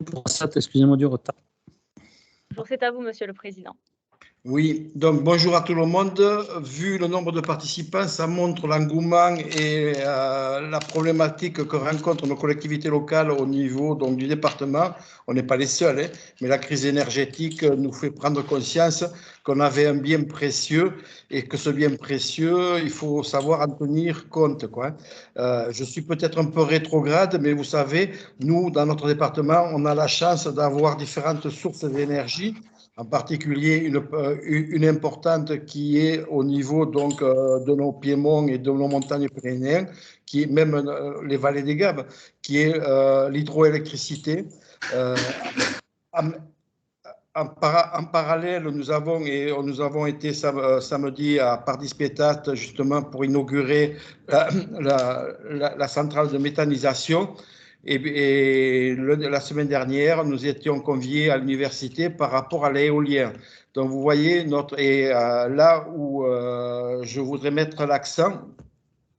pour ça, excusez-moi du retard. Bonjour, c'est à vous, Monsieur le Président. Oui, donc bonjour à tout le monde. Vu le nombre de participants, ça montre l'engouement et la problématique que rencontrent nos collectivités locales au niveau donc, du département. On n'est pas les seuls, hein, mais la crise énergétique nous fait prendre conscience qu'on avait un bien précieux et que ce bien précieux, il faut savoir en tenir compte, quoi. Je suis peut-être un peu rétrograde, mais vous savez, nous, dans notre département, on a la chance d'avoir différentes sources d'énergie, en particulier une importante qui est au niveau donc, de nos piémonts et de nos montagnes pyrénéennes, qui est même les vallées des Gaves, qui est l'hydroélectricité. En parallèle, nous avons été samedi à Pardispétate justement pour inaugurer la centrale de méthanisation. Et la semaine dernière, nous étions conviés à l'université par rapport à l'éolien. Donc, vous voyez, là où je voudrais mettre l'accent,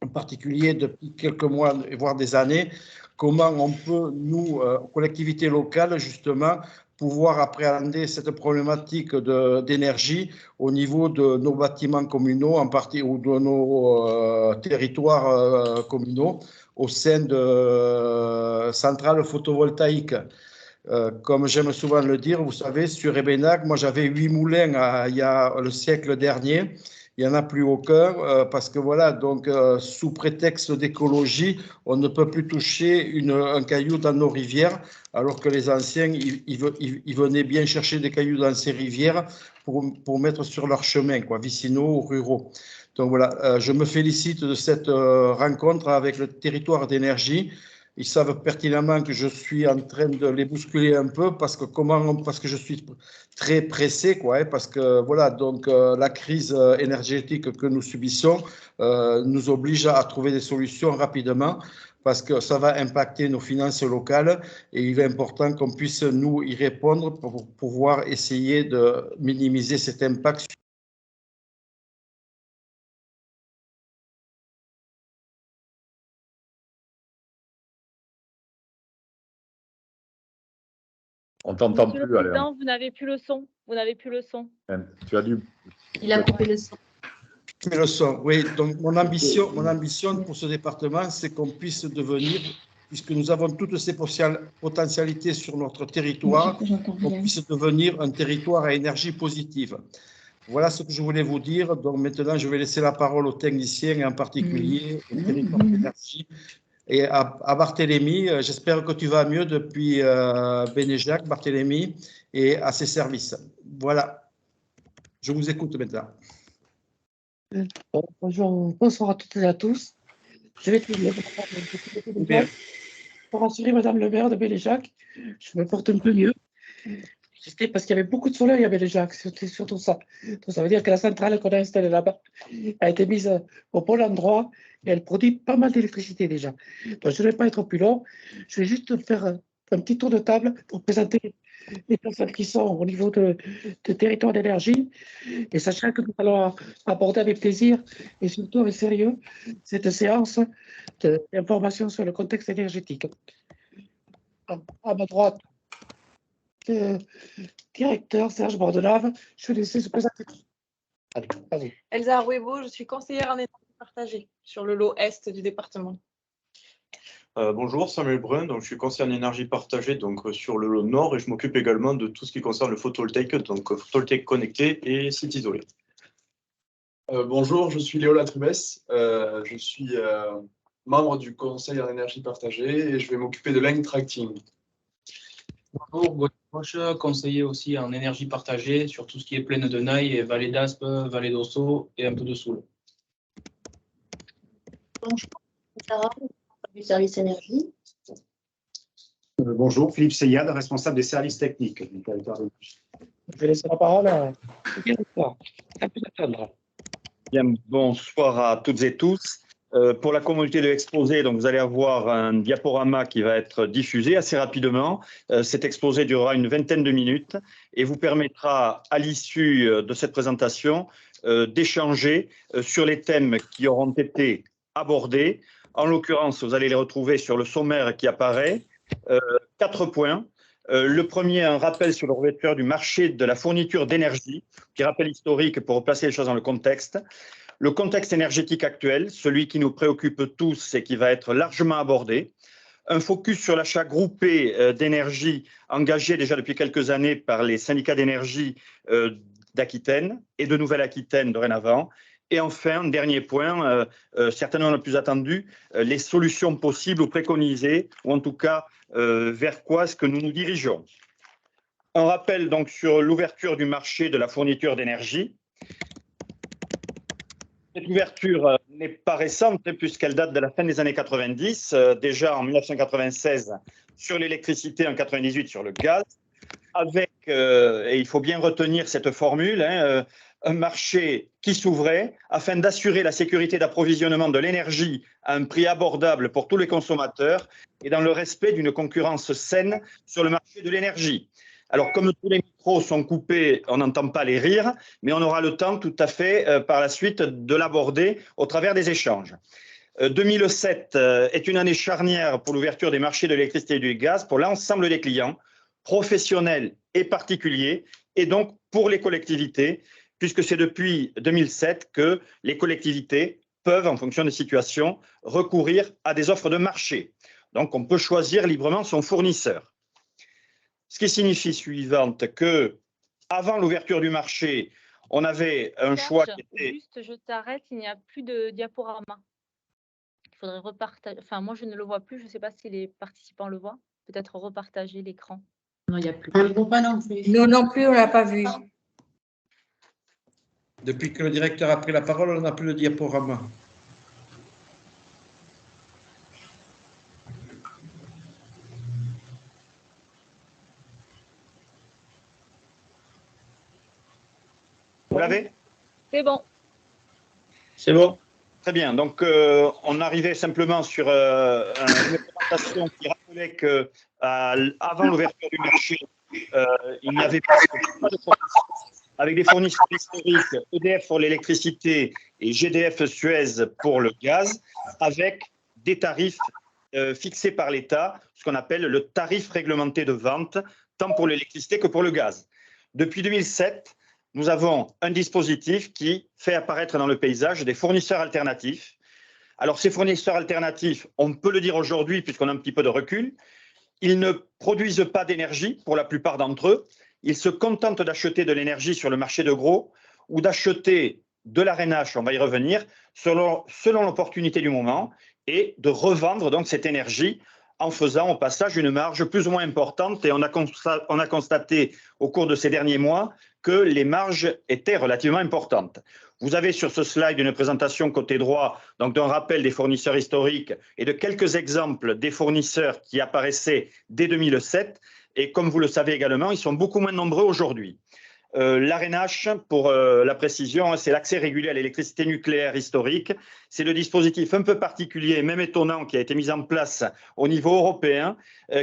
en particulier depuis quelques mois, voire des années, comment on peut, nous, collectivités locales, justement, pouvoir appréhender cette problématique d'énergie au niveau de nos bâtiments communaux, en partie, ou de nos territoires communaux, au sein de centrales photovoltaïques. Comme j'aime souvent le dire, vous savez, sur Ébénac, moi j'avais 8 moulins il y a le siècle dernier. Il n'y en a plus aucun parce que voilà, donc sous prétexte d'écologie, on ne peut plus toucher un caillou dans nos rivières, alors que les anciens, ils venaient bien chercher des cailloux dans ces rivières pour mettre sur leur chemin, quoi, vicinaux ou ruraux. Donc voilà, je me félicite de cette rencontre avec le territoire d'énergie. Ils savent pertinemment que je suis en train de les bousculer un peu parce que je suis très pressé, quoi, hein, parce que voilà, donc la crise énergétique que nous subissons nous oblige à trouver des solutions rapidement parce que ça va impacter nos finances locales et il est important qu'on puisse nous y répondre pour pouvoir essayer de minimiser cet impact. On t'entend plus. Monsieur le Président, vous n'avez plus le son. Vous n'avez plus le son. Tu as dû. Il a coupé le son. Le son, oui. Donc mon ambition pour ce département, c'est qu'on puisse devenir, puisque nous avons toutes ces potentialités sur notre territoire, qu'on puisse devenir un territoire à énergie positive. Voilà ce que je voulais vous dire. Donc maintenant, je vais laisser la parole aux techniciens et en particulier au territoire d'énergie. Et à Barthélémy, j'espère que tu vas mieux depuis Bénéjac, Barthélémy, et à ses services. Voilà. Je vous écoute maintenant. Bonjour, bonsoir à toutes et à tous. Je vais pour rassurer Madame le maire de Béléjac, je me porte un peu mieux. C'était parce qu'il y avait beaucoup de soleil à Béléjac, c'était surtout ça. Donc ça veut dire que la centrale qu'on a installée là-bas a été mise au bon endroit et elle produit pas mal d'électricité déjà. Donc je ne vais pas être plus long, je vais juste faire un petit tour de table pour présenter les personnes qui sont au niveau de territoire d'énergie. Et sachant que nous allons aborder avec plaisir et surtout avec sérieux cette séance d'information sur le contexte énergétique. À ma droite, le directeur Serge Bordelave, je vais laisser se présenter. Allez, vas-y. Elsa Arouebo, je suis conseillère en énergie partagée sur le lot Est du département. Bonjour, Samuel Brun, donc je suis conseiller en énergie partagée donc, sur le lot Nord et je m'occupe également de tout ce qui concerne le photovoltaïque, donc photovoltaïque connecté et site isolé. Bonjour, je suis Léo Latrubès, je suis membre du conseil en énergie partagée et je vais m'occuper de line tracking. Bonjour, Gauthier Roche, conseiller aussi en énergie partagée sur tout ce qui est plaine de Naï et vallée d'Aspe, vallée d'Ossau et un peu de Soule. Bonjour, Sarah, du service énergie. Bonjour, Philippe Seyad, responsable des services techniques du territoire de Bouche. Je vais laisser la parole à directeur. Bien, bonsoir à toutes et tous. Pour la communauté de l'exposé, donc vous allez avoir un diaporama qui va être diffusé assez rapidement. Cet exposé durera une vingtaine de minutes et vous permettra, à l'issue de cette présentation, d'échanger sur les thèmes qui auront été abordés. En l'occurrence, vous allez les retrouver sur le sommaire qui apparaît. 4 points. Le premier, un rappel sur l'ouverture du marché de la fourniture d'énergie, petit rappel historique pour replacer les choses dans le contexte. Le contexte énergétique actuel, celui qui nous préoccupe tous et qui va être largement abordé. Un focus sur l'achat groupé d'énergie engagé déjà depuis quelques années par les syndicats d'énergie d'Aquitaine et de Nouvelle-Aquitaine dorénavant. Et enfin, un dernier point, certainement le plus attendu, les solutions possibles ou préconisées, ou en tout cas vers quoi est-ce que nous nous dirigeons. Un rappel donc sur l'ouverture du marché de la fourniture d'énergie. Cette ouverture n'est pas récente puisqu'elle date de la fin des années 90, déjà en 1996 sur l'électricité, en 98 sur le gaz, avec, et il faut bien retenir cette formule, un marché qui s'ouvrait afin d'assurer la sécurité d'approvisionnement de l'énergie à un prix abordable pour tous les consommateurs et dans le respect d'une concurrence saine sur le marché de l'énergie. Alors, comme tous les micros sont coupés, on n'entend pas les rires, mais on aura le temps tout à fait par la suite de l'aborder au travers des échanges. 2007 est une année charnière pour l'ouverture des marchés de l'électricité et du gaz pour l'ensemble des clients, professionnels et particuliers, et donc pour les collectivités, puisque c'est depuis 2007 que les collectivités peuvent, en fonction des situations, recourir à des offres de marché. Donc, on peut choisir librement son fournisseur. Ce qui signifie suivante que, avant l'ouverture du marché, on avait un choix qui était… Juste, je t'arrête, il n'y a plus de diaporama. Il faudrait repartager. Enfin, moi, je ne le vois plus. Je ne sais pas si les participants le voient. Peut-être repartager l'écran. Non, il n'y a plus. On ne le voit pas non plus. Nous non plus, on ne l'a pas vu. Depuis que le directeur a pris la parole, on n'a plus le diaporama. Vous l'avez? C'est bon. C'est bon. Très bien. Donc, on arrivait simplement sur une présentation qui rappelait qu'avant l'ouverture du marché, il n'y avait pas de fournisseurs, avec des fournisseurs historiques, EDF pour l'électricité et GDF Suez pour le gaz, avec des tarifs fixés par l'État, ce qu'on appelle le tarif réglementé de vente, tant pour l'électricité que pour le gaz. Depuis 2007, nous avons un dispositif qui fait apparaître dans le paysage des fournisseurs alternatifs. Alors, ces fournisseurs alternatifs, on peut le dire aujourd'hui puisqu'on a un petit peu de recul, ils ne produisent pas d'énergie pour la plupart d'entre eux. Ils se contentent d'acheter de l'énergie sur le marché de gros ou d'acheter de l'arénage, on va y revenir, selon l'opportunité du moment, et de revendre donc cette énergie en faisant au passage une marge plus ou moins importante. Et on a constaté au cours de ces derniers mois que les marges étaient relativement importantes. Vous avez sur ce slide une présentation côté droit, donc d'un rappel des fournisseurs historiques et de quelques exemples des fournisseurs qui apparaissaient dès 2007. Et comme vous le savez également, ils sont beaucoup moins nombreux aujourd'hui. L'ARENH, pour la précision, c'est l'accès régulier à l'électricité nucléaire historique. C'est le dispositif un peu particulier, même étonnant, qui a été mis en place au niveau européen,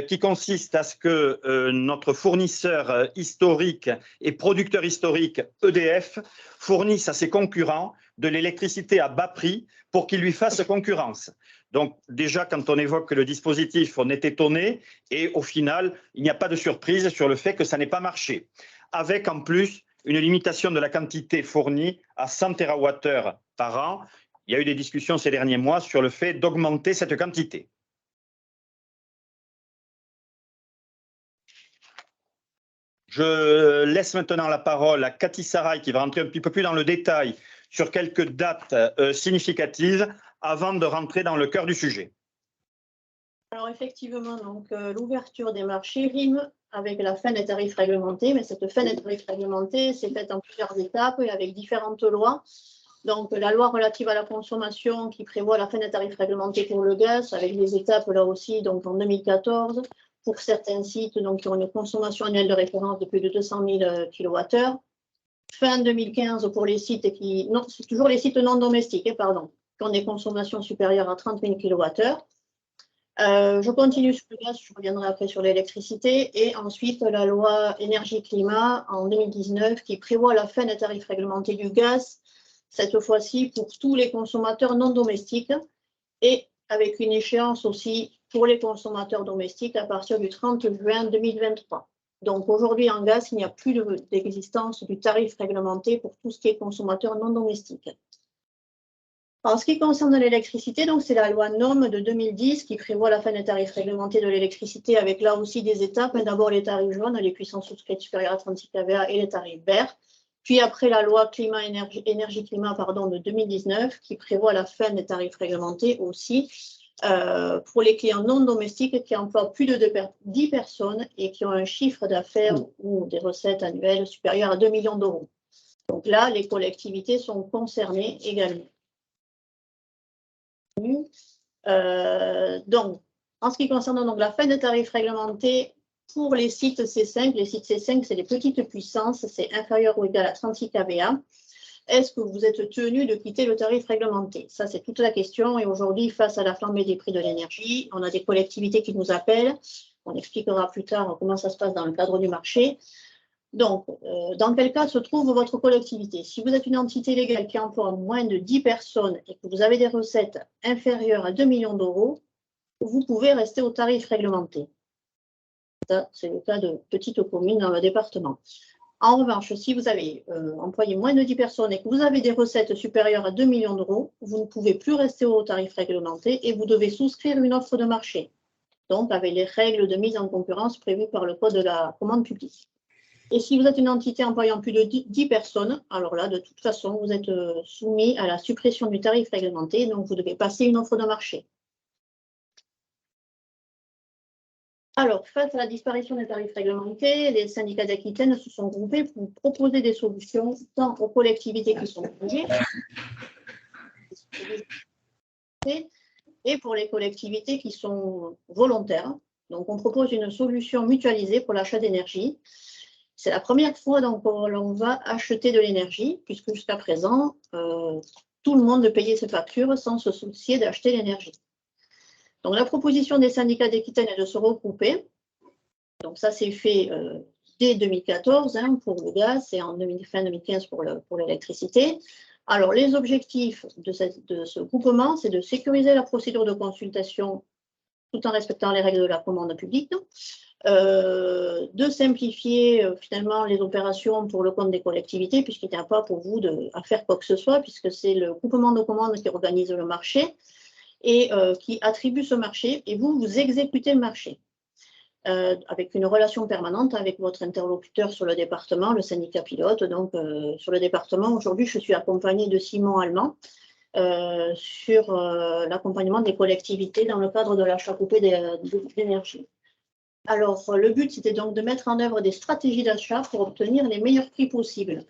qui consiste à ce que notre fournisseur historique et producteur historique, EDF, fournisse à ses concurrents de l'électricité à bas prix pour qu'ils lui fassent concurrence. Donc déjà, quand on évoque le dispositif, on est étonné et au final, il n'y a pas de surprise sur le fait que ça n'ait pas marché, avec en plus une limitation de la quantité fournie à 100 TWh par an. Il y a eu des discussions ces derniers mois sur le fait d'augmenter cette quantité. Je laisse maintenant la parole à Cathy Sarai qui va rentrer un petit peu plus dans le détail sur quelques dates significatives avant de rentrer dans le cœur du sujet. Alors effectivement, l'ouverture des marchés rime avec la fin des tarifs réglementés, mais cette fin des tarifs réglementés s'est faite en plusieurs étapes et avec différentes lois. Donc la loi relative à la consommation qui prévoit la fin des tarifs réglementés pour le gaz, avec des étapes là aussi, donc en 2014, pour certains sites donc, qui ont une consommation annuelle de référence de plus de 200 000 kWh. Fin 2015 pour les sites qui… Non, c'est toujours les sites non domestiques, pardon, qui ont des consommations supérieures à 30 000 kWh. Je continue sur le gaz, je reviendrai après sur l'électricité. Et ensuite, la loi énergie-climat en 2019 qui prévoit la fin des tarifs réglementés du gaz, cette fois-ci pour tous les consommateurs non domestiques et avec une échéance aussi pour les consommateurs domestiques à partir du 30 juin 2023. Donc aujourd'hui, en gaz, il n'y a plus d'existence du tarif réglementé pour tout ce qui est consommateur non domestique. En ce qui concerne l'électricité, donc c'est la loi NOM de 2010 qui prévoit la fin des tarifs réglementés de l'électricité avec là aussi des étapes. D'abord les tarifs jaunes, les puissances souscrites supérieures à 36 kVA et les tarifs verts. Puis après la loi énergie-climat de 2019 qui prévoit la fin des tarifs réglementés aussi pour les clients non domestiques qui emploient plus de 10 personnes et qui ont un chiffre d'affaires ou des recettes annuelles supérieures à 2 millions d'euros. Donc là, les collectivités sont concernées également. Donc, en ce qui concerne donc la fin des tarifs réglementés pour les sites C5, c'est les petites puissances, c'est inférieur ou égal à 36 kVA. Est-ce que vous êtes tenu de quitter le tarif réglementé? Ça, c'est toute la question. Et aujourd'hui, face à la flambée des prix de l'énergie, on a des collectivités qui nous appellent. On expliquera plus tard comment ça se passe dans le cadre du marché. Donc, dans quel cas se trouve votre collectivité? Si vous êtes une entité légale qui emploie moins de 10 personnes et que vous avez des recettes inférieures à 2 millions d'euros, vous pouvez rester au tarif réglementé. Ça, c'est le cas de petites communes dans le département. En revanche, si vous avez employé moins de 10 personnes et que vous avez des recettes supérieures à 2 millions d'euros, vous ne pouvez plus rester au tarif réglementé et vous devez souscrire une offre de marché. Donc, avec les règles de mise en concurrence prévues par le Code de la commande publique. Et si vous êtes une entité employant plus de 10 personnes, alors là, de toute façon, vous êtes soumis à la suppression du tarif réglementé, donc vous devez passer une offre de marché. Alors, face à la disparition des tarifs réglementés, les syndicats d'Aquitaine se sont groupés pour proposer des solutions tant aux collectivités qui sont engagées et pour les collectivités qui sont volontaires. Donc, on propose une solution mutualisée pour l'achat d'énergie. C'est la première fois donc, on va acheter de l'énergie, puisque jusqu'à présent, tout le monde payait ses factures sans se soucier d'acheter l'énergie. Donc, la proposition des syndicats d'Aquitaine est de se regrouper. Donc, ça s'est fait dès 2014 pour le gaz et en fin 2015 pour l'électricité. Alors, les objectifs de ce groupement, c'est de sécuriser la procédure de consultation tout en respectant les règles de la commande publique, de simplifier finalement les opérations pour le compte des collectivités, puisqu'il n'y a pas pour vous à faire quoi que ce soit, puisque c'est le groupement de commandes qui organise le marché et qui attribue ce marché, et vous exécutez le marché. Avec une relation permanente avec votre interlocuteur sur le département, le syndicat pilote. Donc, sur le département, aujourd'hui, je suis accompagnée de Simon Allemand sur l'accompagnement des collectivités dans le cadre de l'achat coupé d'énergie. Alors, le but, c'était donc de mettre en œuvre des stratégies d'achat pour obtenir les meilleurs prix possibles.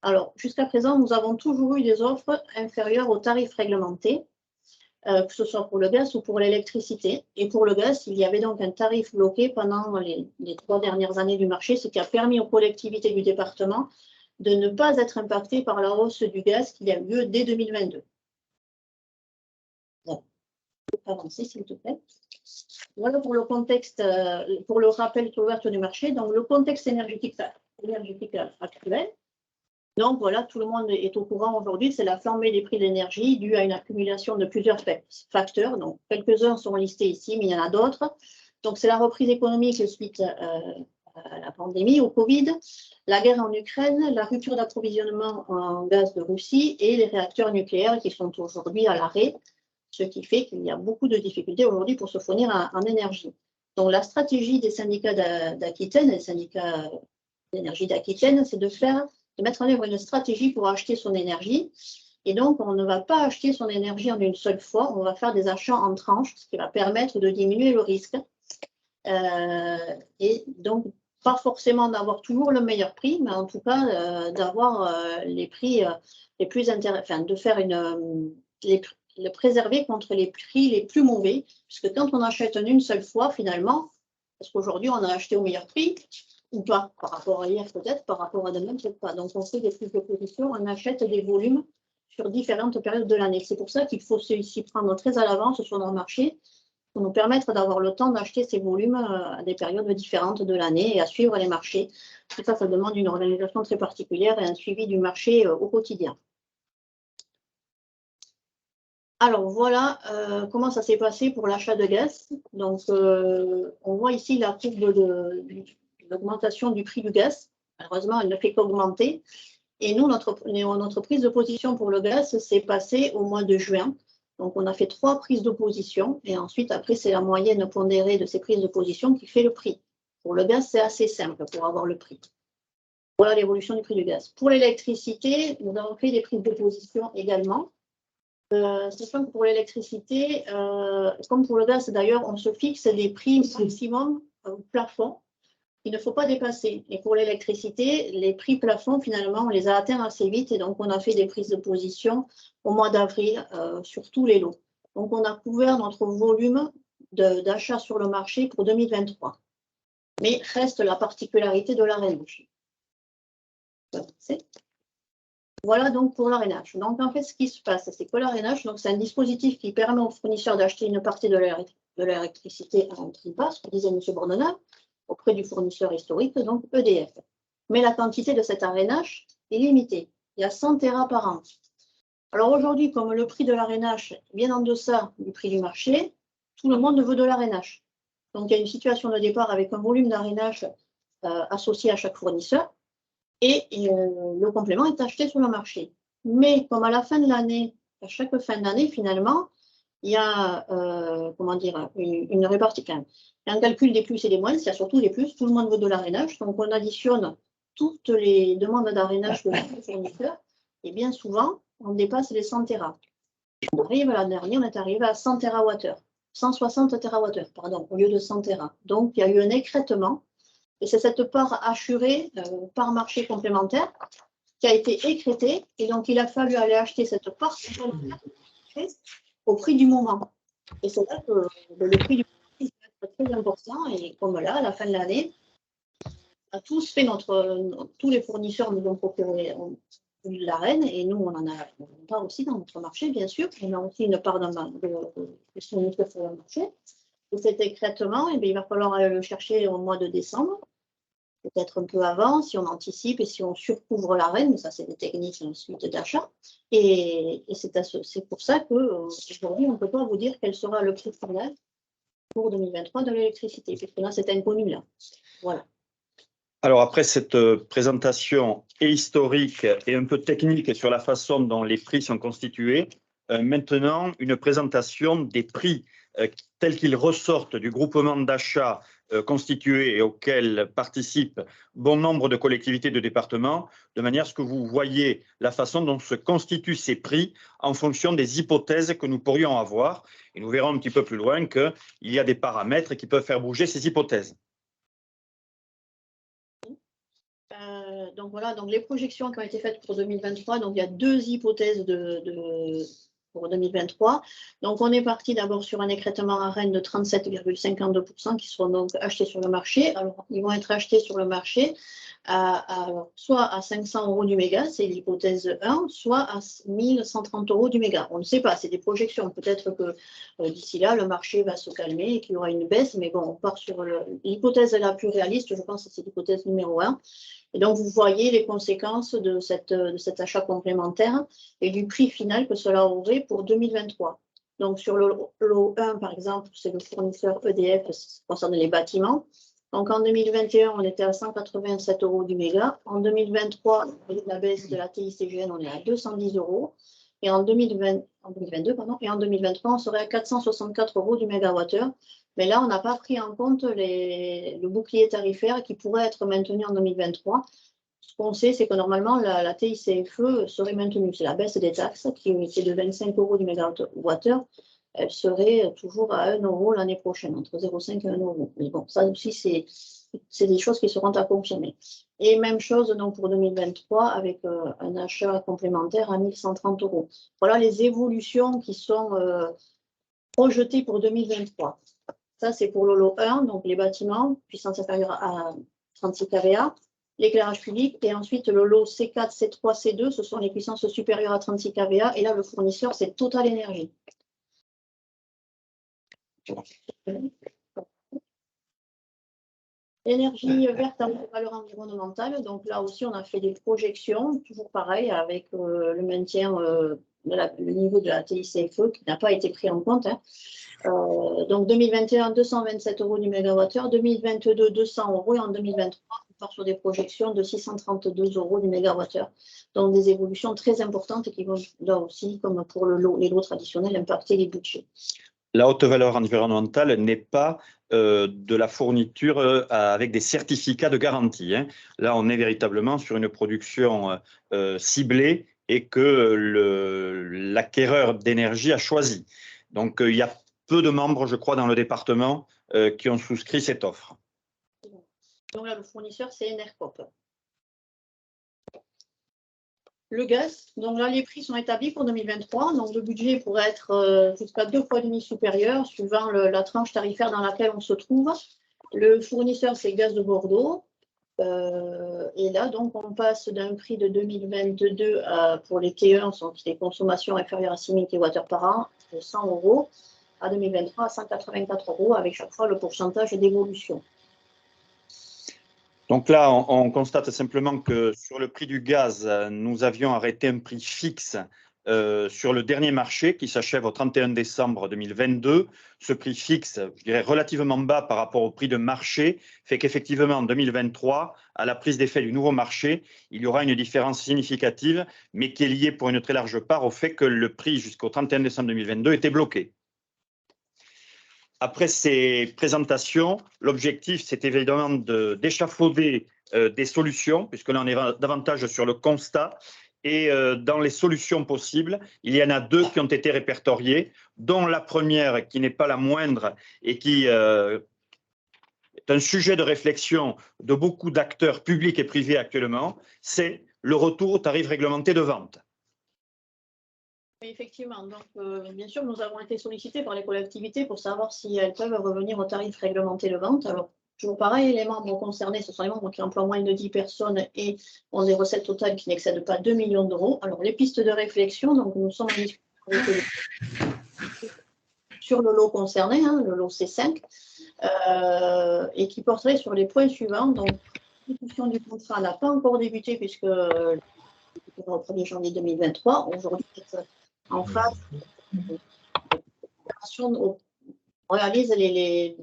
Alors, jusqu'à présent, nous avons toujours eu des offres inférieures aux tarifs réglementés, que ce soit pour le gaz ou pour l'électricité. Et pour le gaz, il y avait donc un tarif bloqué pendant les 3 dernières années du marché, ce qui a permis aux collectivités du département de ne pas être impactées par la hausse du gaz qui a eu lieu dès 2022. Bon. Avancer, s'il te plaît. Voilà pour le contexte, pour le rappel sur l'ouverture du marché. Donc, le contexte énergétique actuel. Donc, voilà, tout le monde est au courant aujourd'hui. C'est la flambée des prix de l'énergie due à une accumulation de plusieurs facteurs. Donc, quelques-uns sont listés ici, mais il y en a d'autres. Donc, c'est la reprise économique suite à la pandémie, au Covid, la guerre en Ukraine, la rupture d'approvisionnement en gaz de Russie et les réacteurs nucléaires qui sont aujourd'hui à l'arrêt, ce qui fait qu'il y a beaucoup de difficultés aujourd'hui pour se fournir en énergie. Donc, la stratégie des syndicats d'Aquitaine, des syndicats d'énergie d'Aquitaine, c'est de mettre en œuvre une stratégie pour acheter son énergie. Et donc, on ne va pas acheter son énergie en une seule fois, on va faire des achats en tranches, ce qui va permettre de diminuer le risque. Et donc, pas forcément d'avoir toujours le meilleur prix, mais en tout cas d'avoir les prix les plus intéressants, de faire le préserver contre les prix les plus mauvais, puisque quand on achète en une seule fois, finalement, parce qu'aujourd'hui, on a acheté au meilleur prix, ou pas, par rapport à hier peut-être, par rapport à demain peut-être pas. Donc, on fait des prises de position, on achète des volumes sur différentes périodes de l'année. C'est pour ça qu'il faut s'y prendre très à l'avance sur nos marchés, pour nous permettre d'avoir le temps d'acheter ces volumes à des périodes différentes de l'année et à suivre les marchés. Tout ça, ça demande une organisation très particulière et un suivi du marché au quotidien. Alors voilà comment ça s'est passé pour l'achat de gaz. Donc on voit ici la courbe de l'augmentation du prix du gaz. Malheureusement, elle ne fait qu'augmenter. Et nous, notre prise de position pour le gaz s'est passée au mois de juin. Donc on a fait 3 prises de position et ensuite après c'est la moyenne pondérée de ces prises de position qui fait le prix. Pour le gaz, c'est assez simple pour avoir le prix. Voilà l'évolution du prix du gaz. Pour l'électricité, nous avons fait des prises de position également. Sachant que pour l'électricité, comme pour le gaz d'ailleurs, on se fixe des prix maximum plafond qu'il ne faut pas dépasser. Et pour l'électricité, les prix plafonds, finalement, on les a atteints assez vite et donc on a fait des prises de position au mois d'avril sur tous les lots. Donc on a couvert notre volume d'achat sur le marché pour 2023. Mais reste la particularité de l'arénage. Voilà donc pour l'arénage. Donc en fait, ce qui se passe, c'est que l'arénage, c'est un dispositif qui permet aux fournisseurs d'acheter une partie de l'électricité à un prix bas, ce que disait M. Bordenave, auprès du fournisseur historique, donc EDF. Mais la quantité de cet arénage est limitée. Il y a 100 Tera par an. Alors aujourd'hui, comme le prix de l'arénage est bien en deçà du prix du marché, tout le monde veut de l'arénage. Donc il y a une situation de départ avec un volume d'arénage associé à chaque fournisseur et le complément est acheté sur le marché. Mais comme à la fin de l'année, à chaque fin d'année, finalement, il y a une répartition. Il y a un calcul des plus et des moins, il y a surtout des plus, tout le monde veut de l'arénage, donc on additionne toutes les demandes d'arénage de chaque fournisseur, et bien souvent, on dépasse les 100 Tera. On arrive à la dernière, on est arrivé à 100 TWh, 160 TWh, pardon, au lieu de 100 Tera. Donc il y a eu un écrêtement, et c'est cette part assurée par marché complémentaire qui a été écrêtée, et donc il a fallu aller acheter cette part au prix du moment. Et c'est là que le prix du prix est très important. Et comme là, à la fin de l'année, on a tous fait tous les fournisseurs nous ont procuré de l'arène et nous, on en a une part aussi dans notre marché, bien sûr. On a aussi une part de fournisseurs sur le marché. Et cet écrêtement, il va falloir aller le chercher au mois de décembre, peut-être un peu avant, si on anticipe et si on surcouvre l'arène, mais ça, c'est des techniques ensuite d'achat. Et c'est pour ça qu'aujourd'hui, on ne peut pas vous dire quel sera le prix final pour 2023 de l'électricité, puisque là, c'est inconnu. Là. Voilà. Alors après cette présentation et historique et un peu technique sur la façon dont les prix sont constitués, maintenant une présentation des prix tels qu'ils ressortent du groupement d'achat constitué et auquel participent bon nombre de collectivités de départements, de manière à ce que vous voyez la façon dont se constituent ces prix en fonction des hypothèses que nous pourrions avoir. Et nous verrons un petit peu plus loin qu'il y a des paramètres qui peuvent faire bouger ces hypothèses. Donc voilà, donc les projections qui ont été faites pour 2023, donc il y a 2 hypothèses pour 2023. Donc on est parti d'abord sur un écrêtement à Rennes de 37,52% qui seront donc achetés sur le marché. Alors ils vont être achetés sur le marché soit à 500 € du méga, c'est l'hypothèse 1, soit à 1130 € du méga. On ne sait pas, c'est des projections. Peut-être que d'ici là, le marché va se calmer et qu'il y aura une baisse, mais bon, on part sur l'hypothèse la plus réaliste, je pense que c'est l'hypothèse numéro 1. Et donc, vous voyez les conséquences de cet achat complémentaire et du prix final que cela aurait pour 2023. Donc, sur le lot 1, par exemple, c'est le fournisseur EDF, ça concerne les bâtiments. Donc, en 2021, on était à 187 € du méga. En 2023, avec la baisse de la TICGN, on est à 210 €. Et en 2022, et en 2023, on serait à 464 € du mégawattheure. Mais là, on n'a pas pris en compte le bouclier tarifaire qui pourrait être maintenu en 2023. Ce qu'on sait, c'est que normalement, la TICFE serait maintenue. C'est la baisse des taxes qui était de 25 € du mégawattheure. Elle serait toujours à 1 € l'année prochaine, entre 0,5 et 1 €. Mais bon, ça aussi, c'est des choses qui seront à confirmer. Et même chose donc pour 2023 avec un achat complémentaire à 1130 €. Voilà les évolutions qui sont projetées pour 2023. Ça, c'est pour le lot 1, donc les bâtiments, puissance inférieure à 36 kVA, l'éclairage public, et ensuite le lot C4, C3, C2, ce sont les puissances supérieures à 36 kVA, et là, le fournisseur, c'est Total Énergie. L'énergie verte à valeur environnementale, donc là aussi, on a fait des projections, toujours pareil, avec le maintien le niveau de la TICFE qui n'a pas été pris en compte. Hein. Donc 2021, 227 € du mégawattheure, 2022, 200 € et en 2023, on part sur des projections de 632 € du mégawattheure. Donc des évolutions très importantes qui vont là aussi, comme pour les lots traditionnels, impacter les budgets. La haute valeur environnementale n'est pas de la fourniture avec des certificats de garantie. Hein. Là, on est véritablement sur une production ciblée et que l'acquéreur d'énergie a choisi. Donc, il y a peu de membres, je crois, dans le département qui ont souscrit cette offre. Donc là, le fournisseur, c'est Enercop. Le gaz, donc là, les prix sont établis pour 2023. Donc, le budget pourrait être jusqu'à 2,5 fois supérieur, suivant la tranche tarifaire dans laquelle on se trouve. Le fournisseur, c'est Gaz de Bordeaux. Et là, donc, on passe d'un prix de 2022 pour les T1, donc les consommations inférieures à 6 000 kWh par an, de 100 €, à 2023 à 184 € avec chaque fois le pourcentage d'évolution. Donc là, on constate simplement que sur le prix du gaz, nous avions arrêté un prix fixe sur le dernier marché qui s'achève au 31 décembre 2022. Ce prix fixe, je dirais relativement bas par rapport au prix de marché, fait qu'effectivement en 2023, à la prise d'effet du nouveau marché, il y aura une différence significative, mais qui est liée pour une très large part au fait que le prix jusqu'au 31 décembre 2022 était bloqué. Après ces présentations, l'objectif, c'est évidemment d'échafauder des solutions, puisque là, on est davantage sur le constat. Et dans les solutions possibles, il y en a deux qui ont été répertoriées, dont la première, qui n'est pas la moindre et qui est un sujet de réflexion de beaucoup d'acteurs publics et privés actuellement, c'est le retour au tarif réglementé de vente. Effectivement, donc bien sûr, nous avons été sollicités par les collectivités pour savoir si elles peuvent revenir au tarif réglementé de vente. Alors, toujours pareil, les membres concernés, ce sont les membres qui emploient moins de 10 personnes et ont des recettes totales qui n'excèdent pas 2 millions d'euros. Alors, les pistes de réflexion, donc nous sommes en discussion sur le lot concerné, hein, le lot C5, et qui porterait sur les points suivants. Donc, l'exécution du contrat n'a pas encore débuté puisque au 1er janvier 2023, aujourd'hui, en phase, on réalise les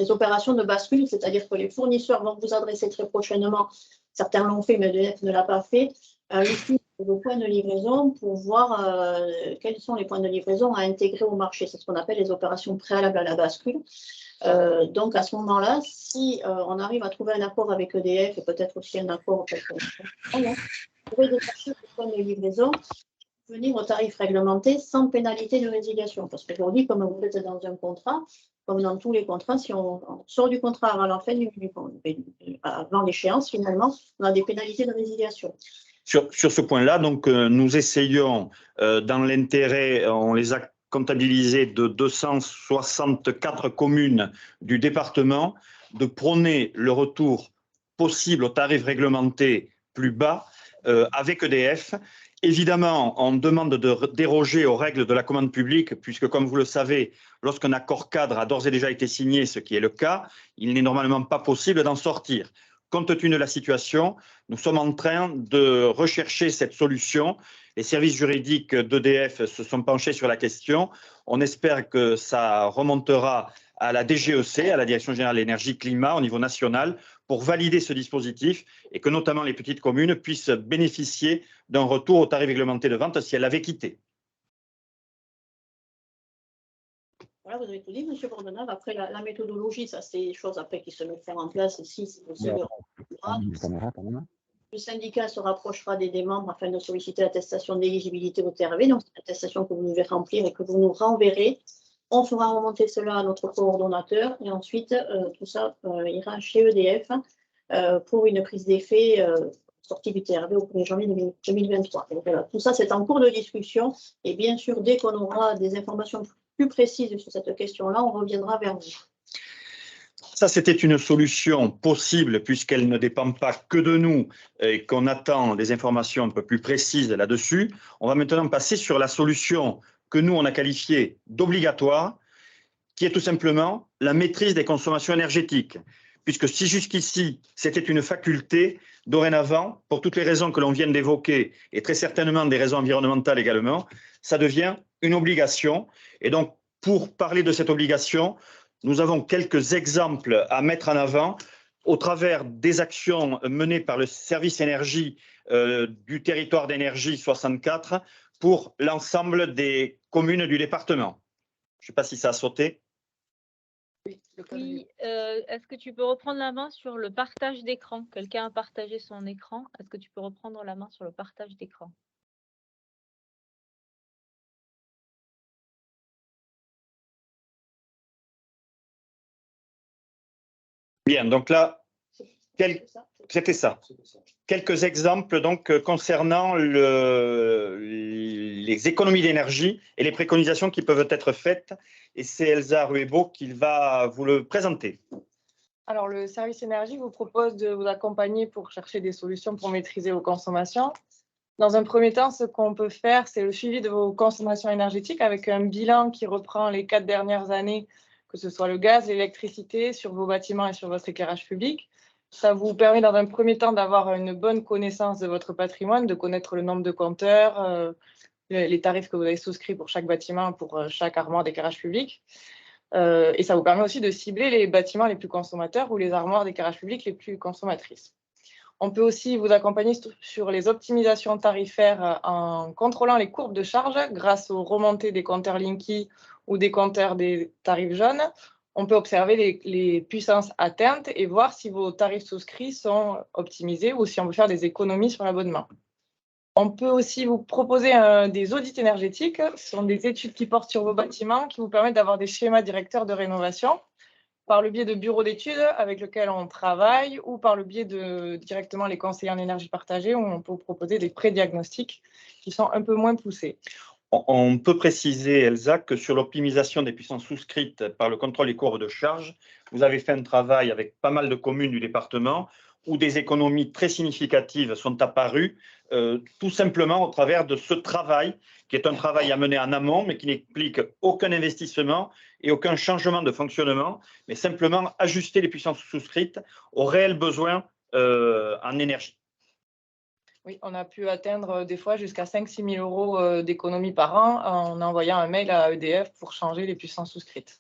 opérations de bascule, c'est-à-dire que les fournisseurs vont vous adresser très prochainement, certains l'ont fait, mais EDF ne l'a pas fait, le point de livraison pour voir quels sont les points de livraison à intégrer au marché. C'est ce qu'on appelle les opérations préalables à la bascule. Donc, à ce moment-là, si on arrive à trouver un accord avec EDF et peut-être aussi un accord avec on pourrait détacher le point de livraison, venir au tarif réglementé sans pénalité de résiliation. Parce qu'aujourd'hui, comme vous êtes dans un contrat, comme dans tous les contrats, si on sort du contrat avant la fin avant l'échéance, finalement, on a des pénalités de résiliation. Sur ce point-là, donc, nous essayons, dans l'intérêt, on les a comptabilisés de 264 communes du département, de prôner le retour possible au tarif réglementé plus bas avec EDF. Évidemment, on demande de déroger aux règles de la commande publique, puisque, comme vous le savez, lorsqu'un accord cadre a d'ores et déjà été signé, ce qui est le cas, il n'est normalement pas possible d'en sortir. Compte tenu de la situation, nous sommes en train de rechercher cette solution. Les services juridiques d'EDF se sont penchés sur la question. On espère que ça remontera à la DGEC, à la Direction générale de l'énergie climat au niveau national, pour valider ce dispositif et que notamment les petites communes puissent bénéficier d'un retour au tarif réglementé de vente si elles l'avaient quitté. Voilà, vous avez tout dit, M. Bordenave. Après, la méthodologie, ça, c'est des choses après qui se mettront en place si c'est possible. Le syndicat se rapprochera des membres afin de solliciter l'attestation d'éligibilité au TRV, donc c'est l'attestation que vous devez remplir et que vous nous renverrez. On fera remonter cela à notre coordonnateur et ensuite, tout ça ira chez EDF pour une prise d'effet sortie du TRV au 1er janvier 2023. Donc, voilà, tout ça, c'est en cours de discussion et bien sûr, dès qu'on aura des informations plus précises sur cette question-là, on reviendra vers vous. Ça, c'était une solution possible puisqu'elle ne dépend pas que de nous et qu'on attend des informations un peu plus précises là-dessus. On va maintenant passer sur la solution que nous, on a qualifiée d'obligatoire, qui est tout simplement la maîtrise des consommations énergétiques. puisque si jusqu'ici c'était une faculté, dorénavant, pour toutes les raisons que l'on vient d'évoquer, et très certainement des raisons environnementales également, ça devient une obligation. Et donc, pour parler de cette obligation, nous avons quelques exemples à mettre en avant au travers des actions menées par le service énergie du territoire d'énergie 64 pour l'ensemble des communes du département. Je ne sais pas si ça a sauté. Oui, est-ce que tu peux reprendre la main sur le partage d'écran? Quelqu'un a partagé son écran. Est-ce que tu peux reprendre la main sur le partage d'écran? Bien, donc là, c'était ça. Quelques exemples donc concernant les économies d'énergie et les préconisations qui peuvent être faites. Et c'est Elsa Ruebo qui va vous le présenter. Alors, le service énergie vous propose de vous accompagner pour chercher des solutions pour maîtriser vos consommations. Dans un premier temps, ce qu'on peut faire, c'est le suivi de vos consommations énergétiques avec un bilan qui reprend les 4 dernières années, que ce soit le gaz, l'électricité, sur vos bâtiments et sur votre éclairage public. Ça vous permet dans un premier temps d'avoir une bonne connaissance de votre patrimoine, de connaître le nombre de compteurs, les tarifs que vous avez souscrits pour chaque bâtiment, pour chaque armoire d'éclairage public. Et ça vous permet aussi de cibler les bâtiments les plus consommateurs ou les armoires d'éclairage public les plus consommatrices. On peut aussi vous accompagner sur les optimisations tarifaires en contrôlant les courbes de charge grâce aux remontées des compteurs Linky ou des compteurs des tarifs jaunes. On peut observer les puissances atteintes et voir si vos tarifs souscrits sont optimisés ou si on veut faire des économies sur l'abonnement. On peut aussi vous proposer des audits énergétiques. Ce sont des études qui portent sur vos bâtiments qui vous permettent d'avoir des schémas directeurs de rénovation par le biais de bureaux d'études avec lesquels on travaille ou par le biais de directement les conseillers en énergie partagée où on peut vous proposer des pré-diagnostics qui sont un peu moins poussés. On peut préciser, Elsa, que sur l'optimisation des puissances souscrites par le contrôle des courbes de charge, vous avez fait un travail avec pas mal de communes du département où des économies très significatives sont apparues, tout simplement au travers de ce travail, qui est un travail à mener en amont, mais qui n'implique aucun investissement et aucun changement de fonctionnement, mais simplement ajuster les puissances souscrites aux réels besoins en énergie. Oui, on a pu atteindre des fois jusqu'à 5 000 à 6 000 € d'économie par an en envoyant un mail à EDF pour changer les puissances souscrites.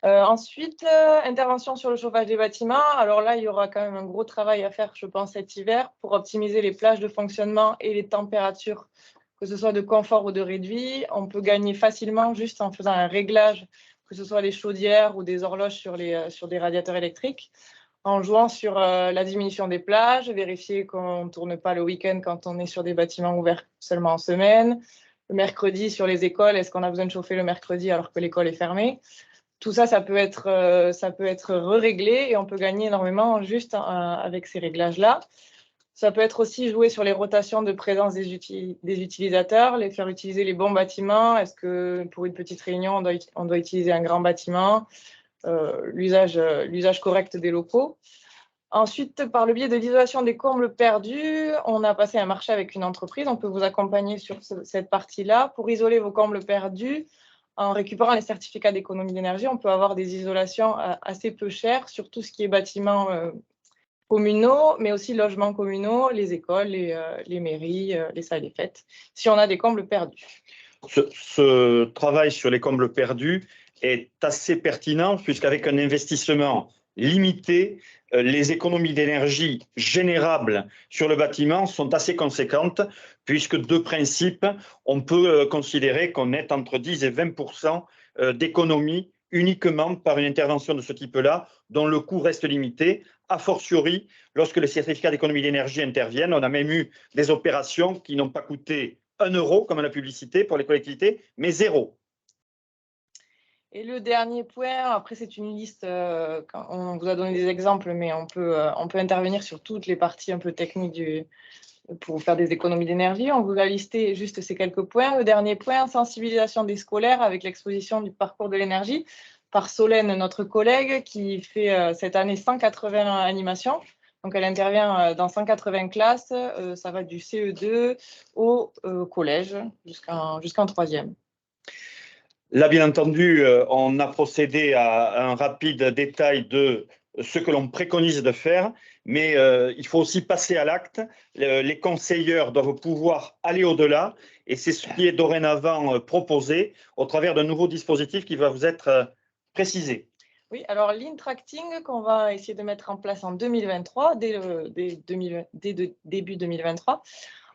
Ensuite, intervention sur le chauffage des bâtiments. Alors là, il y aura quand même un gros travail à faire, je pense, cet hiver pour optimiser les plages de fonctionnement et les températures, que ce soit de confort ou de réduit. On peut gagner facilement juste en faisant un réglage, que ce soit les chaudières ou des horloges sur des radiateurs électriques, en jouant sur la diminution des plages, vérifier qu'on ne tourne pas le week-end quand on est sur des bâtiments ouverts seulement en semaine. Le mercredi, sur les écoles, est-ce qu'on a besoin de chauffer le mercredi alors que l'école est fermée? Tout ça, ça peut être réglé et on peut gagner énormément juste avec ces réglages-là. Ça peut être aussi jouer sur les rotations de présence des utilisateurs, les faire utiliser les bons bâtiments. Est-ce que pour une petite réunion, on doit utiliser un grand bâtiment? L'usage correct des locaux. Ensuite, par le biais de l'isolation des combles perdus, on a passé un marché avec une entreprise. On peut vous accompagner sur cette partie-là. Pour isoler vos combles perdus, en récupérant les certificats d'économie d'énergie, on peut avoir des isolations assez peu chères sur tout ce qui est bâtiments communaux, mais aussi logements communaux, les écoles, les mairies, les salles des fêtes, si on a des combles perdus. Ce travail sur les combles perdus est assez pertinent puisqu'avec un investissement limité, les économies d'énergie générables sur le bâtiment sont assez conséquentes puisque de principe, on peut considérer qu'on est entre 10 et 20% d'économies uniquement par une intervention de ce type-là, dont le coût reste limité. A fortiori, lorsque les certificats d'économie d'énergie interviennent, on a même eu des opérations qui n'ont pas coûté 1 € comme la publicité pour les collectivités, mais 0. Et le dernier point, après c'est une liste, on vous a donné des exemples, mais on peut intervenir sur toutes les parties un peu techniques pour faire des économies d'énergie. On vous a listé juste ces quelques points. Le dernier point, sensibilisation des scolaires avec l'exposition du parcours de l'énergie par Solène, notre collègue, qui fait cette année 180 animations. Donc elle intervient dans 180 classes, ça va du CE2 au collège jusqu'en 3e. Là, bien entendu, on a procédé à un rapide détail de ce que l'on préconise de faire, mais il faut aussi passer à l'acte. Les conseilleurs doivent pouvoir aller au-delà et c'est ce qui est dorénavant proposé au travers d'un nouveau dispositif qui va vous être précisé. Oui, alors l'in-tracting qu'on va essayer de mettre en place en 2023, dès début 2023,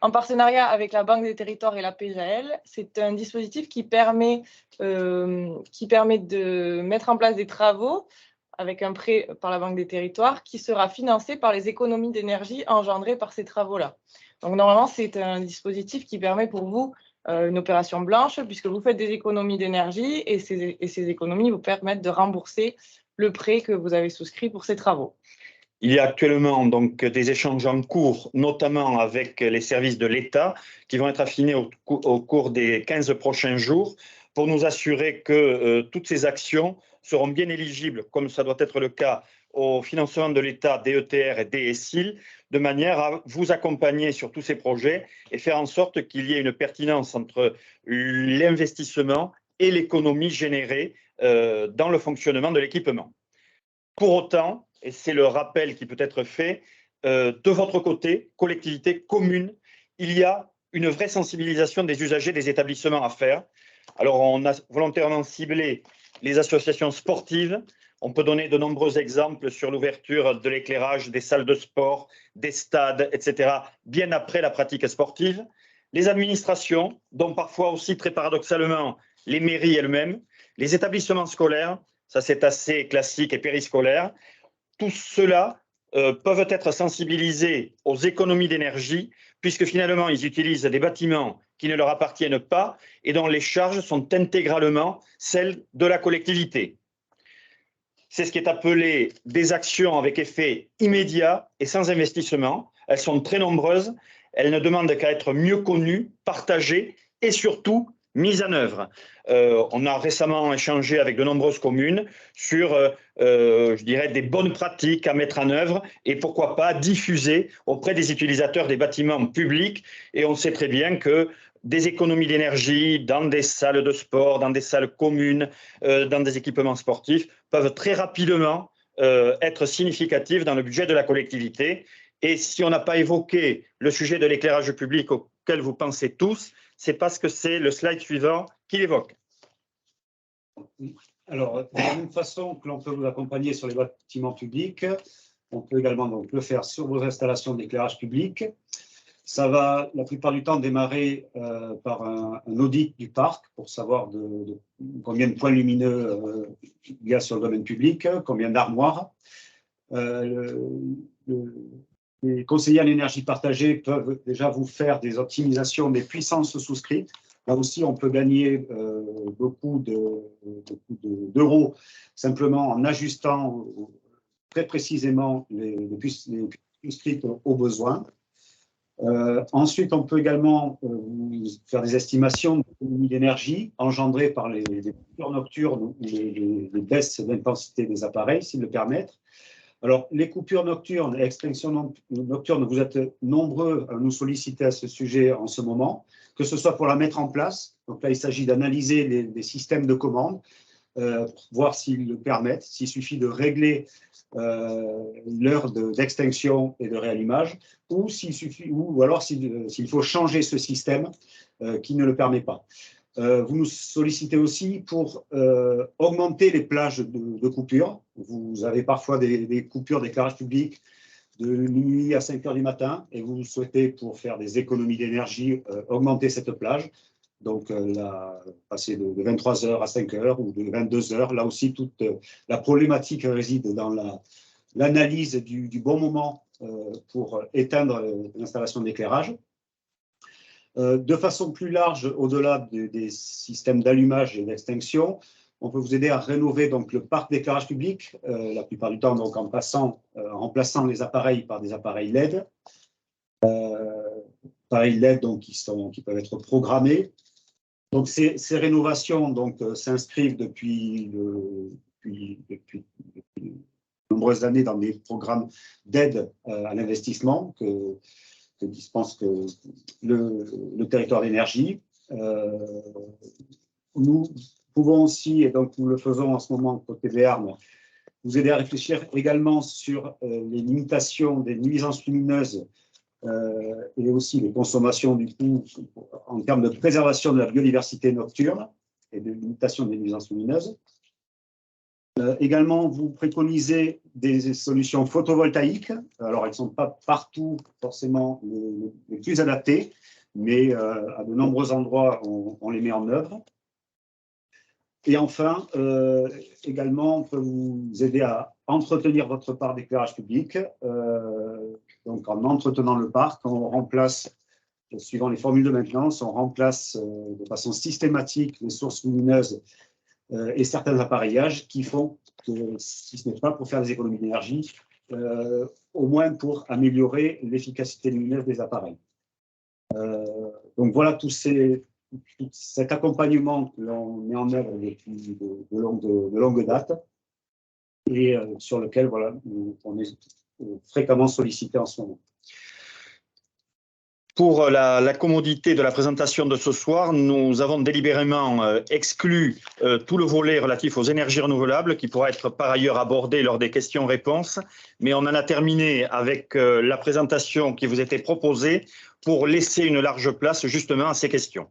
en partenariat avec la Banque des Territoires et la PJL. C'est un dispositif qui permet de mettre en place des travaux avec un prêt par la Banque des Territoires qui sera financé par les économies d'énergie engendrées par ces travaux-là. Donc normalement, c'est un dispositif qui permet pour vous une opération blanche puisque vous faites des économies d'énergie et ces économies vous permettent de rembourser le prêt que vous avez souscrit pour ces travaux. Il y a actuellement donc des échanges en cours, notamment avec les services de l'État, qui vont être affinés au cours des 15 prochains jours pour nous assurer que toutes ces actions seront bien éligibles, comme ça doit être le cas, au financement de l'État, DETR et DSIL, de manière à vous accompagner sur tous ces projets et faire en sorte qu'il y ait une pertinence entre l'investissement et l'économie générée dans le fonctionnement de l'équipement. Pour autant, et c'est le rappel qui peut être fait, de votre côté, collectivité, commune, il y a une vraie sensibilisation des usagers des établissements à faire. Alors, on a volontairement ciblé les associations sportives. On peut donner de nombreux exemples sur l'ouverture de l'éclairage des salles de sport, des stades, etc., bien après la pratique sportive. Les administrations, dont parfois aussi, très paradoxalement, les mairies elles-mêmes, les établissements scolaires, ça c'est assez classique, et périscolaires. Tous ceux-là peuvent être sensibilisés aux économies d'énergie, puisque finalement, ils utilisent des bâtiments qui ne leur appartiennent pas et dont les charges sont intégralement celles de la collectivité. C'est ce qui est appelé des actions avec effet immédiat et sans investissement. Elles sont très nombreuses, elles ne demandent qu'à être mieux connues, partagées et surtout mises en œuvre. On a récemment échangé avec de nombreuses communes sur, je dirais, des bonnes pratiques à mettre en œuvre et pourquoi pas diffuser auprès des utilisateurs des bâtiments publics. Et on sait très bien que des économies d'énergie dans des salles de sport, dans des salles communes, dans des équipements sportifs peuvent très rapidement être significatives dans le budget de la collectivité. Et si on n'a pas évoqué le sujet de l'éclairage public auquel vous pensez tous, c'est parce que c'est le slide suivant qui l'évoque. Alors, de la même façon que l'on peut vous accompagner sur les bâtiments publics, on peut également donc le faire sur vos installations d'éclairage public. Ça va la plupart du temps démarrer par un audit du parc pour savoir combien de points lumineux il y a sur le domaine public, combien d'armoires. Les conseillers en énergie partagée peuvent déjà vous faire des optimisations des puissances souscrites. Là aussi, on peut gagner beaucoup d'euros simplement en ajustant très précisément les puissances souscrites aux besoins. Ensuite, on peut également faire des estimations d'économie d'énergie engendrées par les coupures nocturnes ou les baisses d'intensité des appareils, s'ils le permettent. Alors, les coupures nocturnes et extinctions nocturnes, vous êtes nombreux à nous solliciter à ce sujet en ce moment, que ce soit pour la mettre en place. Donc là, il s'agit d'analyser les systèmes de commande, voir s'ils le permettent, s'il suffit de régler l'heure d'extinction et de réallumage, ou alors s'il faut changer ce système qui ne le permet pas. Vous nous sollicitez aussi pour augmenter les plages de coupure. Vous avez parfois des coupures d'éclairage public de minuit à 5 heures du matin et vous souhaitez, pour faire des économies d'énergie, augmenter cette plage. Donc, passer de 23 heures à 5 heures ou de 22 heures. Là aussi, toute la problématique réside dans l'analyse du bon moment pour éteindre l'installation d'éclairage. De façon plus large, au-delà des systèmes d'allumage et d'extinction, on peut vous aider à rénover donc, le parc d'éclairage public, la plupart du temps donc, en remplaçant les appareils par des appareils LED. Appareils LED donc, qui peuvent être programmés. Donc, ces rénovations s'inscrivent depuis de nombreuses années dans des programmes d'aide à l'investissement que dispense le territoire d'énergie. Nous pouvons aussi, et donc nous le faisons en ce moment côté Béarn, vous aider à réfléchir également sur les limitations des nuisances lumineuses et aussi les consommations du coup en termes de préservation de la biodiversité nocturne et de limitation des nuisances lumineuses. Également, vous préconisez des solutions photovoltaïques. Alors, elles ne sont pas partout forcément les plus adaptées, mais à de nombreux endroits, on les met en œuvre. Et enfin, également, on peut vous aider à entretenir votre parc d'éclairage public. Donc, en entretenant le parc, on remplace, suivant les formules de maintenance, on remplace de façon systématique les sources lumineuses et certains appareillages qui font que, si ce n'est pas pour faire des économies d'énergie, au moins pour améliorer l'efficacité lumineuse des appareils. Donc voilà tout cet accompagnement que l'on met en œuvre depuis de longue date et sur lequel voilà, on est fréquemment sollicité en ce moment. Pour la commodité de la présentation de ce soir, nous avons délibérément exclu tout le volet relatif aux énergies renouvelables qui pourra être par ailleurs abordé lors des questions-réponses, mais on en a terminé avec la présentation qui vous était proposée pour laisser une large place justement à ces questions.